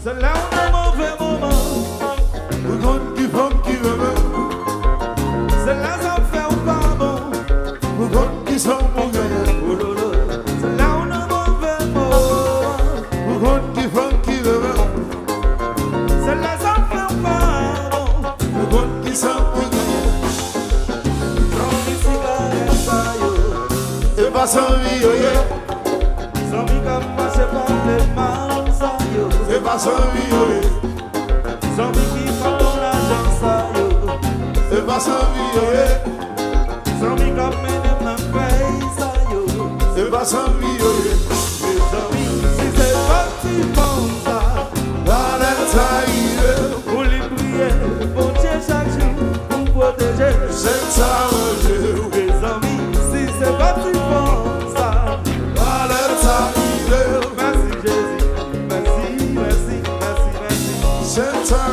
C'est là où un mauvais moment. Pour qu'on qui femme qui veut. C'est là ça fait ou pas bon. Pour qu'on qui sont mon gars. Oh lolo. C'est là où un mauvais moment. Pour qu'on qui femme qui veut. C'est là ça fait ou pas bon. Pour qu'on qui sont mon gars. Prends une cigarette ça yo. Et pas sans vie, oh yeah. Sans vie comme moi c'est pas le mal ça yo. Et pas sans vie, oh yeah. Sans vie qui prend ton argent ça yo. Et pas sans vie, oh yeah. Sans vie comme même n'a paye ça yo. Et pas sans vie, oh yeah. Mes amis, si c'est pas si bon ça. La lettre arrive. Pour les prier, pour Dieu chaque jour, pour protéger. C'est ça, Mes amis, si c'est pas si bon ça. la lettre arrive. Merci Jésus, merci, merci, merci, merci. C'est ça,